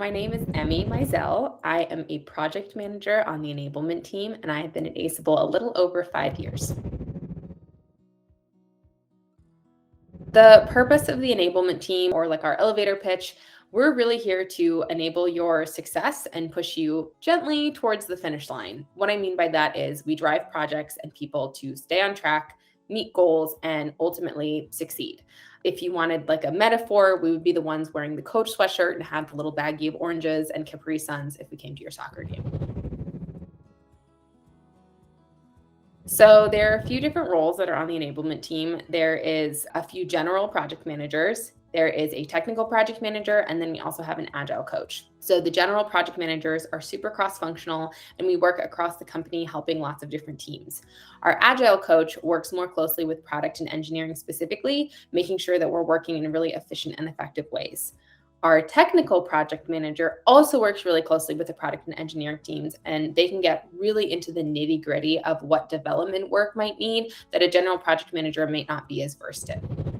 My name is Emmy Mizell. I am a project manager on the Enablement team, and I have been at Aceable a little over 5 years. The purpose of the Enablement team, or like our elevator pitch, we're really here to enable your success and push you gently towards the finish line. What I mean by that is we drive projects and people to stay on track, meet goals, and ultimately succeed. If you wanted like a metaphor, we would be the ones wearing the coach sweatshirt and have the little baggie of oranges and Capri Suns if we came to your soccer game. So there are a few different roles that are on the enablement team. There is a few general project managers. There is a technical project manager, and then we also have an agile coach. So the general project managers are super cross-functional, and we work across the company helping lots of different teams. Our agile coach works more closely with product and engineering specifically, making sure that we're working in really efficient and effective ways. Our technical project manager also works really closely with the product and engineering teams, and they can get really into the nitty gritty of what development work might need that a general project manager may not be as versed in.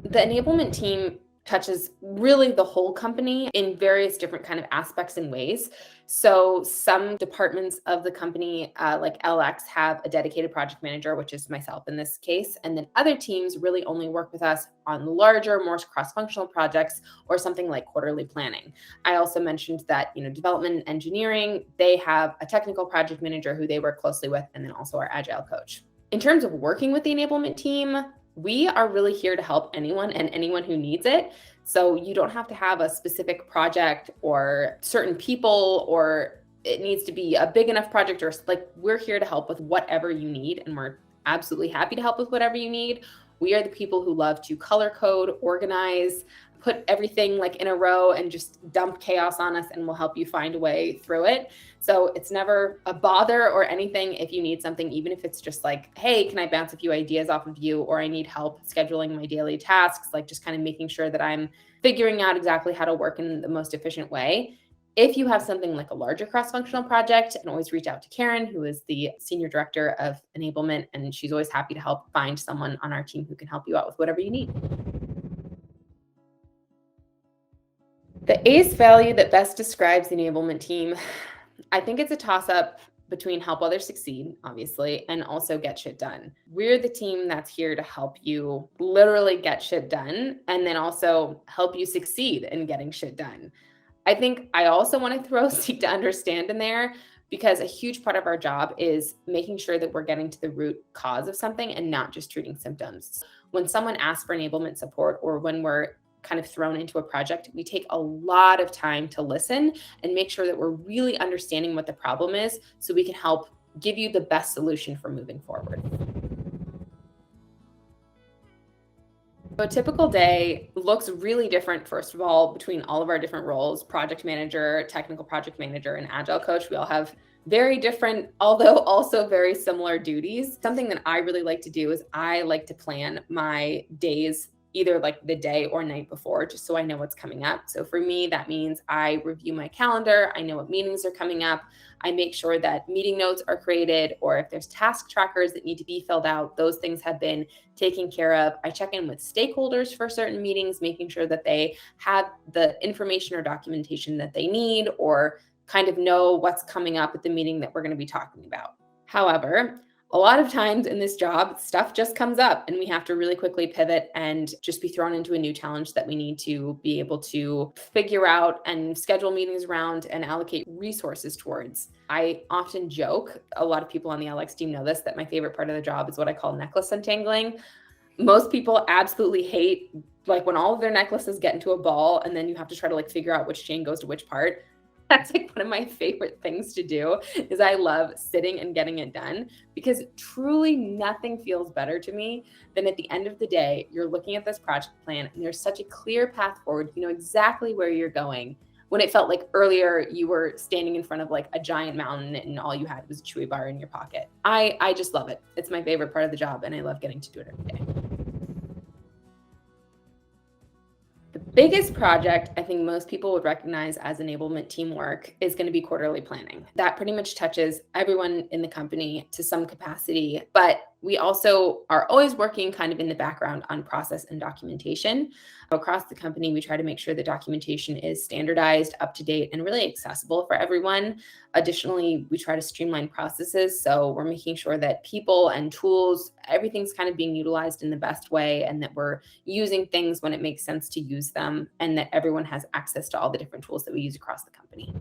The enablement team touches really the whole company in various different kind of aspects and ways. So some departments of the company, like LX, have a dedicated project manager, which is myself in this case. And then other teams really only work with us on larger, more cross-functional projects or something like quarterly planning. I also mentioned that, development and engineering, they have a technical project manager who they work closely with, and then also our agile coach. In terms of working with the enablement team, we are really here to help anyone and anyone who needs it. So you don't have to have a specific project or certain people, or it needs to be a big enough project, or like we're here to help with whatever you need. And we're absolutely happy to help with whatever you need. We are the people who love to color code, organize, put everything like in a row and just dump chaos on us, and we'll help you find a way through it. So it's never a bother or anything if you need something, even if it's just like, hey, can I bounce a few ideas off of you? Or I need help scheduling my daily tasks, like just kind of making sure that I'm figuring out exactly how to work in the most efficient way. If you have something like a larger cross-functional project, you can always reach out to Karen, who is the senior director of enablement, and she's always happy to help find someone on our team who can help you out with whatever you need. The ACE value that best describes the enablement team, I think it's a toss-up between help others succeed, obviously, and also get shit done. We're the team that's here to help you literally get shit done, and then also help you succeed in getting shit done. I think I also want to throw seek to understand in there, because a huge part of our job is making sure that we're getting to the root cause of something and not just treating symptoms. When someone asks for enablement support, or when we're kind of thrown into a project, we take a lot of time to listen and make sure that we're really understanding what the problem is so we can help give you the best solution for moving forward. So a typical day looks really different, first of all, between all of our different roles: project manager, technical project manager, and agile coach. We all have very different, although also very similar duties. Something that I really like to do is I like to plan my days either like the day or night before, just so I know what's coming up. So for me, that means I review my calendar. I know what meetings are coming up. I make sure that meeting notes are created, or if there's task trackers that need to be filled out, those things have been taken care of. I check in with stakeholders for certain meetings, making sure that they have the information or documentation that they need, or kind of know what's coming up at the meeting that we're going to be talking about. However, a lot of times in this job, stuff just comes up and we have to really quickly pivot and just be thrown into a new challenge that we need to be able to figure out and schedule meetings around and allocate resources towards. I often joke, a lot of people on the LX team know this, that my favorite part of the job is what I call necklace untangling. Most people absolutely hate like when all of their necklaces get into a ball and then you have to try to like figure out which chain goes to which part. That's like one of my favorite things to do, is I love sitting and getting it done, because truly nothing feels better to me than at the end of the day, you're looking at this project plan and there's such a clear path forward. You know exactly where you're going, when it felt like earlier you were standing in front of like a giant mountain and all you had was a Chewy bar in your pocket. I just love it. It's my favorite part of the job, and I love getting to do it every day. The biggest project I think most people would recognize as enablement teamwork is going to be quarterly planning. That pretty much touches everyone in the company to some capacity, but We also are always working kind of in the background on process and documentation. Across the company, we try to make sure the documentation is standardized, up to date, and really accessible for everyone. Additionally, we try to streamline processes. So we're making sure that people and tools, everything's kind of being utilized in the best way, and that we're using things when it makes sense to use them, and that everyone has access to all the different tools that we use across the company.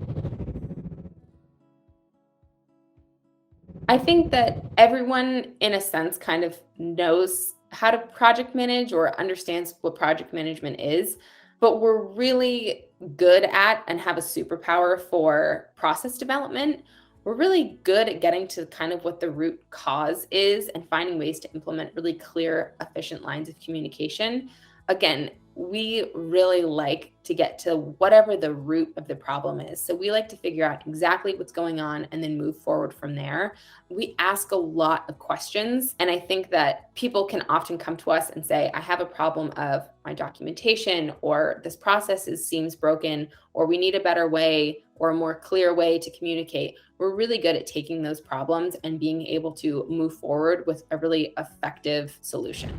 I think that everyone, in a sense, kind of knows how to project manage or understands what project management is, but we're really good at and have a superpower for process development. We're really good at getting to kind of what the root cause is and finding ways to implement really clear, efficient lines of communication. Again, we really like to get to whatever the root of the problem is. So we like to figure out exactly what's going on and then move forward from there. We ask a lot of questions. And I think that people can often come to us and say, I have a problem of my documentation, or this process seems broken, or we need a better way or a more clear way to communicate. We're really good at taking those problems and being able to move forward with a really effective solution.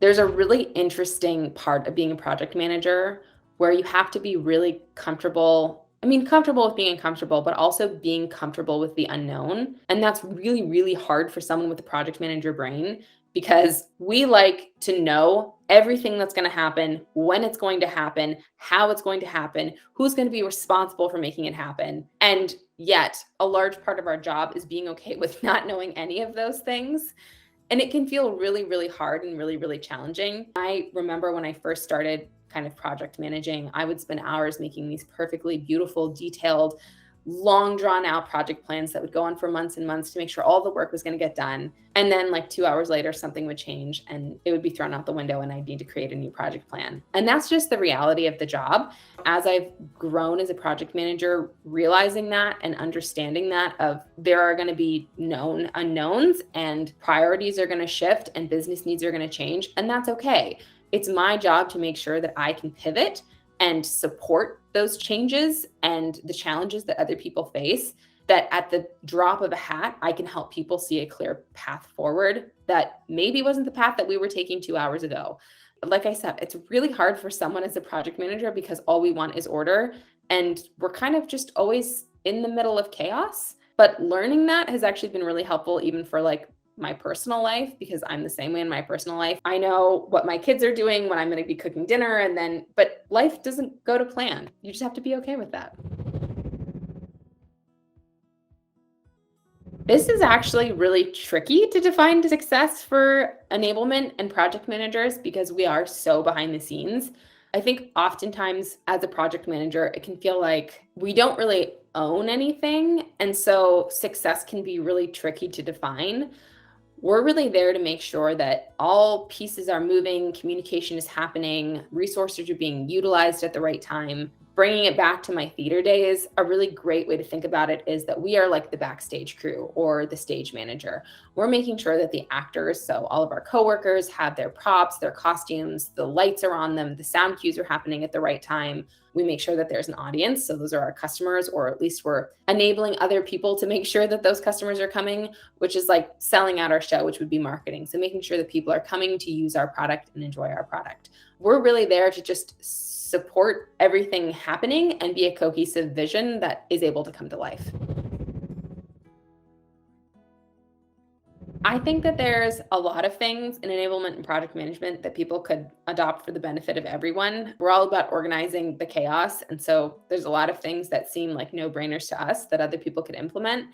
There's a really interesting part of being a project manager where you have to be really comfortable. I mean, comfortable with being uncomfortable, but also being comfortable with the unknown. And that's really, really hard for someone with a project manager brain, because we like to know everything that's going to happen, when it's going to happen, how it's going to happen, who's going to be responsible for making it happen. And yet, a large part of our job is being okay with not knowing any of those things. And it can feel really, really hard and really, really challenging. I remember when I first started kind of project managing, I would spend hours making these perfectly beautiful, detailed, long drawn out project plans that would go on for months and months to make sure all the work was going to get done. And then like 2 hours later, something would change and it would be thrown out the window and I'd need to create a new project plan. And that's just the reality of the job. As I've grown as a project manager, realizing that and understanding that of there are going to be known unknowns and priorities are going to shift and business needs are going to change. And that's okay. It's my job to make sure that I can pivot and support those changes and the challenges that other people face, that at the drop of a hat, I can help people see a clear path forward that maybe wasn't the path that we were taking 2 hours ago. Like I said, it's really hard for someone as a project manager because all we want is order. And we're kind of just always in the middle of chaos. But learning that has actually been really helpful, even for like my personal life, because I'm the same way in my personal life. I know what my kids are doing when I'm going to be cooking dinner, but life doesn't go to plan. You just have to be okay with that. This is actually really tricky to define success for enablement and project managers because we are so behind the scenes. I think oftentimes as a project manager, it can feel like we don't really own anything. And so success can be really tricky to define. We're really there to make sure that all pieces are moving, communication is happening, resources are being utilized at the right time. Bringing it back to my theater days, a really great way to think about it is that we are like the backstage crew or the stage manager. We're making sure that the actors, so all of our coworkers, have their props, their costumes, the lights are on them, the sound cues are happening at the right time. We make sure that there's an audience. So those are our customers, or at least we're enabling other people to make sure that those customers are coming, which is like selling out our show, which would be marketing. So making sure that people are coming to use our product and enjoy our product. We're really there to just support everything happening and be a cohesive vision that is able to come to life. I think that there's a lot of things in enablement and project management that people could adopt for the benefit of everyone. We're all about organizing the chaos. And so there's a lot of things that seem like no-brainers to us that other people could implement.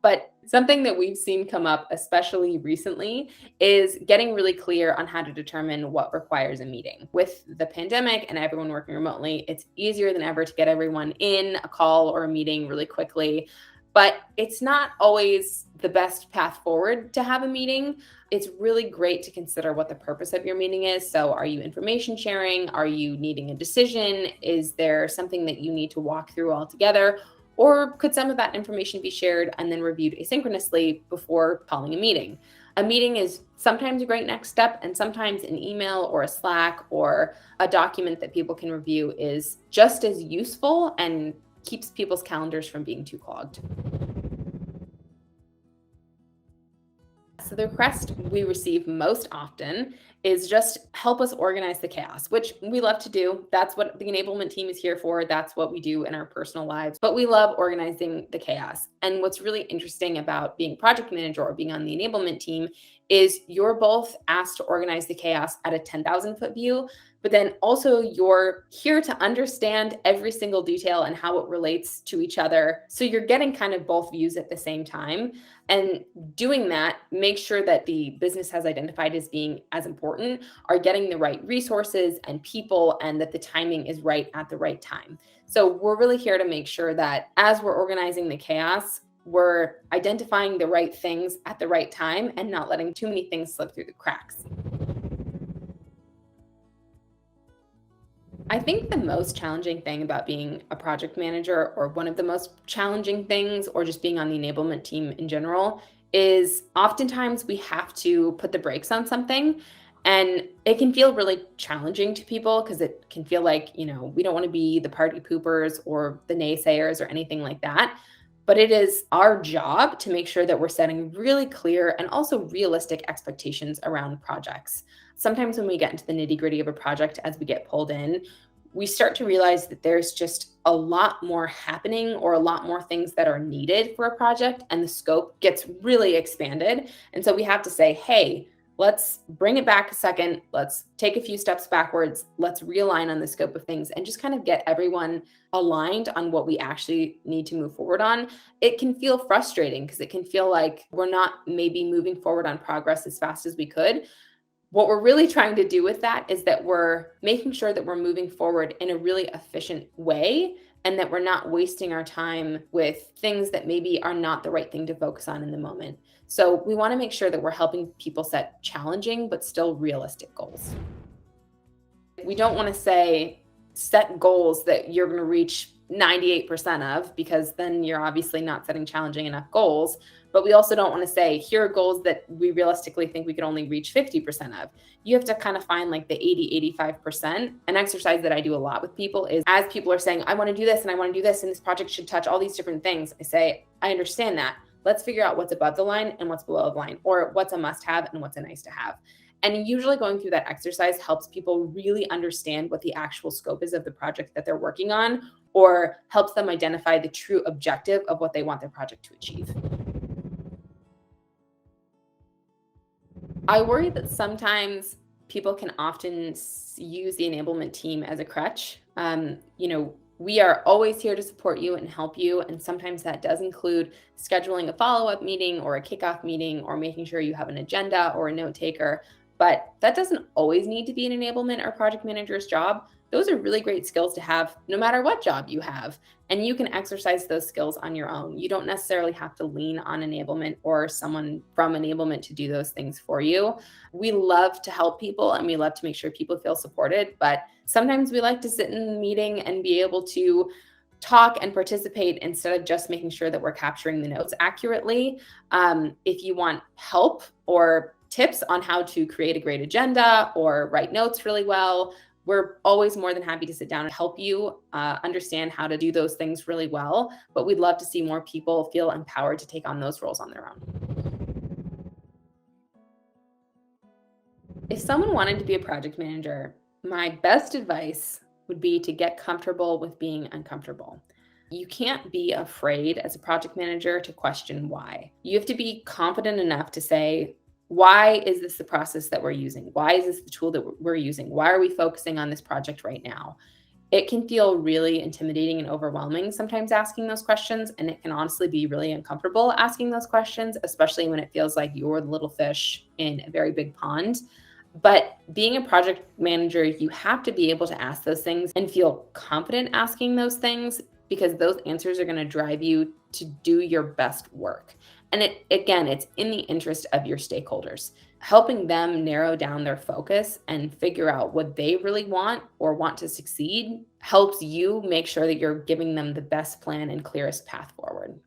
But something that we've seen come up, especially recently, is getting really clear on how to determine what requires a meeting. With the pandemic and everyone working remotely, it's easier than ever to get everyone in a call or a meeting really quickly. But it's not always the best path forward to have a meeting. It's really great to consider what the purpose of your meeting is. So are you information sharing? Are you needing a decision? Is there something that you need to walk through all together? Or could some of that information be shared and then reviewed asynchronously before calling a meeting? A meeting is sometimes a great next step, and sometimes an email or a Slack or a document that people can review is just as useful and keeps people's calendars from being too clogged. So The request we receive most often is just help us organize the chaos, which we love to do. That's what the enablement team is here for. That's what we do in our personal lives. But we love organizing the chaos. And what's really interesting about being a project manager or being on the enablement team is you're both asked to organize the chaos at a 10,000-foot view, but then also you're here to understand every single detail and how it relates to each other. So you're getting kind of both views at the same time. And doing that, make sure that the business has identified as being as important are getting the right resources and people, and that the timing is right at the right time. So we're really here to make sure that as we're organizing the chaos, we're identifying the right things at the right time and not letting too many things slip through the cracks. I think the most challenging thing about being a project manager, or one of the most challenging things, or just being on the enablement team in general, is oftentimes we have to put the brakes on something. And it can feel really challenging to people because it can feel like, we don't want to be the party poopers or the naysayers or anything like that. But it is our job to make sure that we're setting really clear and also realistic expectations around projects. Sometimes when we get into the nitty-gritty of a project, as we get pulled in, we start to realize that there's just a lot more happening, or a lot more things that are needed for a project, and the scope gets really expanded. And so we have to say, hey, let's bring it back a second. Let's take a few steps backwards. Let's realign on the scope of things and just kind of get everyone aligned on what we actually need to move forward on. It can feel frustrating because it can feel like we're not maybe moving forward on progress as fast as we could. What we're really trying to do with that is that we're making sure that we're moving forward in a really efficient way, and that we're not wasting our time with things that maybe are not the right thing to focus on in the moment. So we want to make sure that we're helping people set challenging but still realistic goals. We don't want to say set goals that you're going to reach 98% of, because then you're obviously not setting challenging enough goals. But we also don't want to say, here are goals that we realistically think we could only reach 50% of. You have to kind of find like the 80, 85%. An exercise that I do a lot with people is, as people are saying, I want to do this and I want to do this, and this project should touch all these different things, I say, I understand that. Let's figure out what's above the line and what's below the line, or what's a must have and what's a nice to have. And usually going through that exercise helps people really understand what the actual scope is of the project that they're working on, or helps them identify the true objective of what they want their project to achieve. I worry that sometimes people can often use the enablement team as a crutch. We are always here to support you and help you. And sometimes that does include scheduling a follow-up meeting or a kickoff meeting, or making sure you have an agenda or a note taker. But that doesn't always need to be an enablement or project manager's job. Those are really great skills to have no matter what job you have. And you can exercise those skills on your own. You don't necessarily have to lean on enablement or someone from enablement to do those things for you. We love to help people and we love to make sure people feel supported. But sometimes we like to sit in the meeting and be able to talk and participate instead of just making sure that we're capturing the notes accurately. If you want help or tips on how to create a great agenda or write notes really well, we're always more than happy to sit down and help you understand how to do those things really well. But we'd love to see more people feel empowered to take on those roles on their own. If someone wanted to be a project manager, my best advice would be to get comfortable with being uncomfortable. You can't be afraid as a project manager to question why. You have to be confident enough to say, why is this the process that we're using? Why is this the tool that we're using? Why are we focusing on this project right now? It can feel really intimidating and overwhelming sometimes asking those questions, and it can honestly be really uncomfortable asking those questions, especially when it feels like you're the little fish in a very big pond. But being a project manager, you have to be able to ask those things and feel confident asking those things, because those answers are going to drive you to do your best work. And it's in the interest of your stakeholders. Helping them narrow down their focus and figure out what they really want or want to succeed helps you make sure that you're giving them the best plan and clearest path forward.